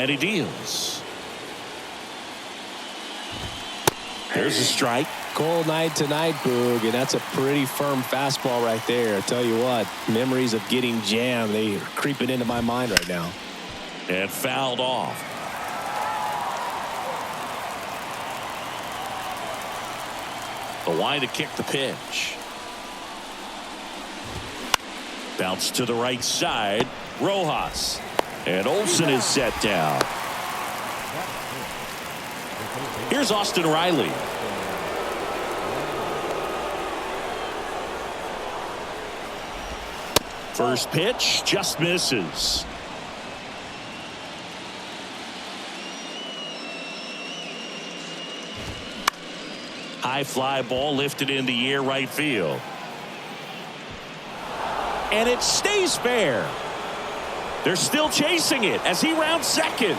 And he deals. There's a strike. Cold night tonight, Boog, and that's a pretty firm fastball right there. I tell you what, memories of getting jammed, they are creeping into my mind right now. And fouled off. The line to kick the pitch. Bounce to the right side. Rojas. And Olsen is set down. Here's Austin Riley. First pitch just misses. High fly ball lifted in the air right field. And it stays fair. They're still chasing it as he rounds second.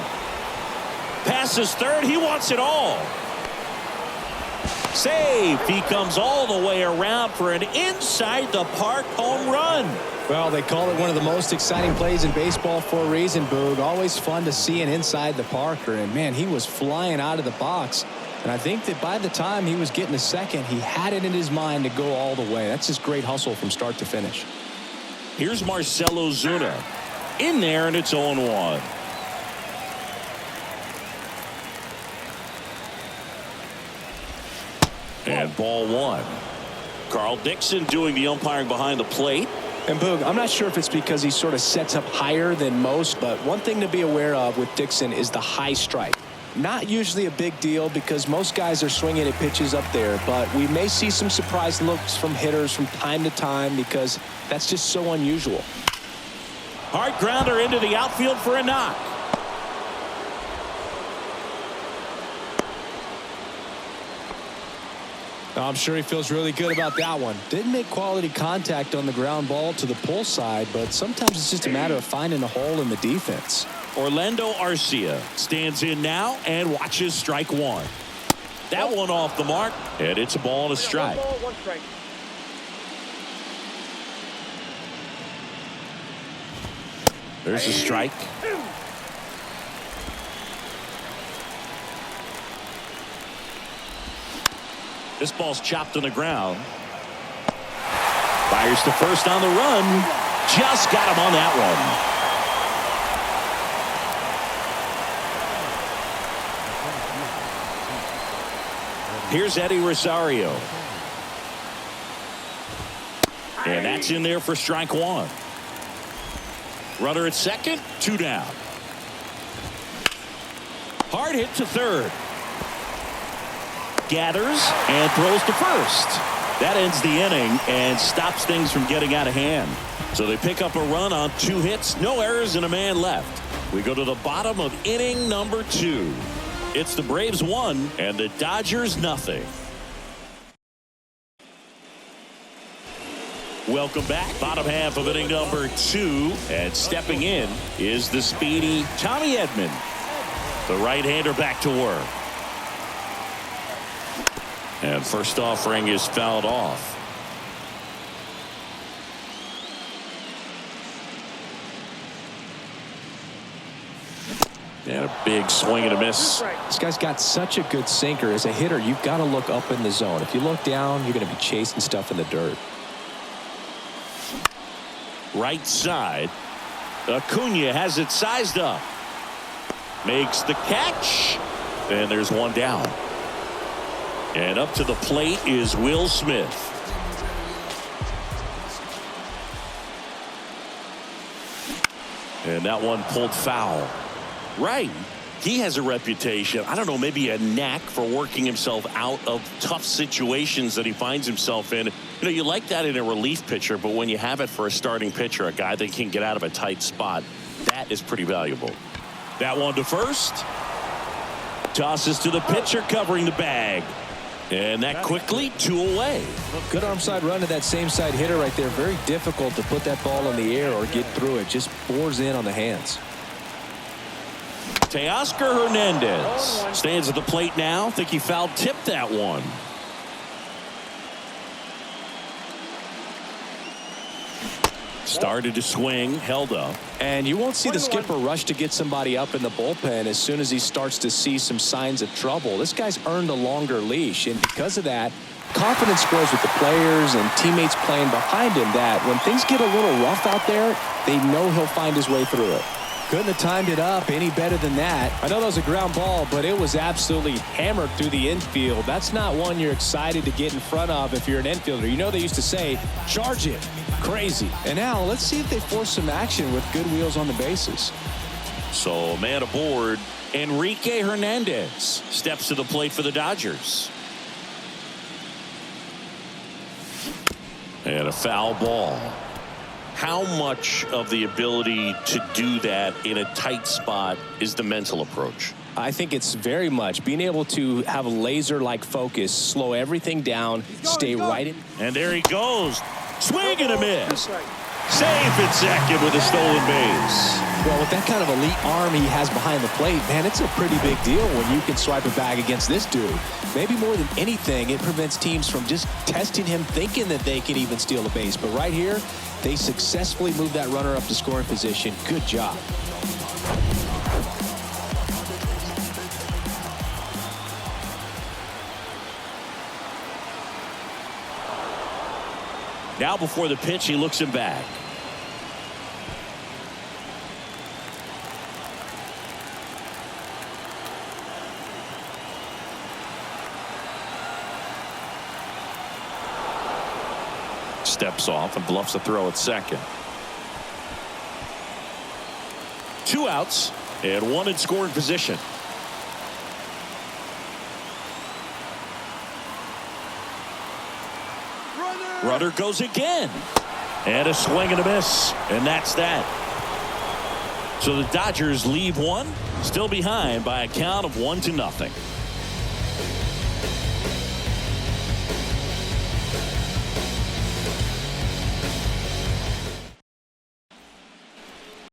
Passes third. He wants it all. Save. He comes all the way around for an inside the park home run. Well, they call it one of the most exciting plays in baseball for a reason, Boog. Always fun to see an inside the parker. And, man, he was flying out of the box. And I think that by the time he was getting to second, he had it in his mind to go all the way. That's just great hustle from start to finish. Here's Marcell Ozuna. In there, and it's 0-1. And ball one. Carl Dixon doing the umpiring behind the plate. And Boog, I'm not sure if it's because he sort of sets up higher than most, but one thing to be aware of with Dixon is the high strike. Not usually a big deal because most guys are swinging at pitches up there, but we may see some surprise looks from hitters from time to time because that's just so unusual. Hard grounder into the outfield for a knock. I'm sure he feels really good about that one. Didn't make quality contact on the ground ball to the pull side, but sometimes it's just a matter of finding a hole in the defense. Orlando Arcia stands in now and watches strike one. That one off the mark, and it's a ball and a strike. There's a strike. This ball's chopped on the ground. Fires to first on the run. Just got him on that one. Here's Eddie Rosario. And that's in there for strike one. Runner at second, 2 down. Hard hit to third. Gathers and throws to first. That ends the inning and stops things from getting out of hand. So they pick up a run on 2 hits, no errors, and a man left. We go to the bottom of inning number 2. It's the Braves 1 and the Dodgers nothing. Welcome back. Bottom half of inning number 2, and stepping in is the speedy Tommy Edman. The right-hander back to work. And first offering is fouled off. And a big swing and a miss. This guy's got such a good sinker. As a hitter, you've got to look up in the zone. If you look down, you're going to be chasing stuff in the dirt. Right side. Acuna has it sized up. Makes the catch. And there's one down. And up to the plate is Will Smith. And that one pulled foul. Right. He has a reputation, I don't know, maybe a knack for working himself out of tough situations that he finds himself in. You know, you like that in a relief pitcher, but when you have it for a starting pitcher, a guy that can get out of a tight spot, that is pretty valuable. That one to first. Tosses to the pitcher covering the bag. And that quickly 2 away. Good arm side run to that same side hitter right there. Very difficult to put that ball in the air or get through it. Just bores in on the hands. Teoscar Hernandez stands at the plate now. Think he foul tipped that one. Started to swing, held up. And you won't see the skipper rush to get somebody up in the bullpen as soon as he starts to see some signs of trouble. This guy's earned a longer leash, and because of that, confidence grows with the players and teammates playing behind him that when things get a little rough out there, they know he'll find his way through it. Couldn't have timed it up any better than that. I know that was a ground ball, but it was absolutely hammered through the infield. That's not one you're excited to get in front of if you're an infielder. You know they used to say, charge it. Crazy. And now let's see if they force some action with good wheels on the bases. So man aboard, Enrique Hernandez steps to the plate for the Dodgers. And a foul ball. How much of the ability to do that in a tight spot is the mental approach? I think it's very much being able to have a laser-like focus, slow everything down, stay right in. And there he goes. Swing and a miss. Safe at second with a stolen base. Well, with that kind of elite arm he has behind the plate, man, it's a pretty big deal when you can swipe a bag against this dude. Maybe more than anything, it prevents teams from just testing him thinking that they can even steal a base. But right here, they successfully moved that runner up to scoring position. Good job. Now before the pitch, he looks him back. Steps off and bluffs a throw at second. 2 outs and 1 in scoring position. Runner goes again. And a swing and a miss. And that's that. So the Dodgers leave one, still behind by a count of 1-0.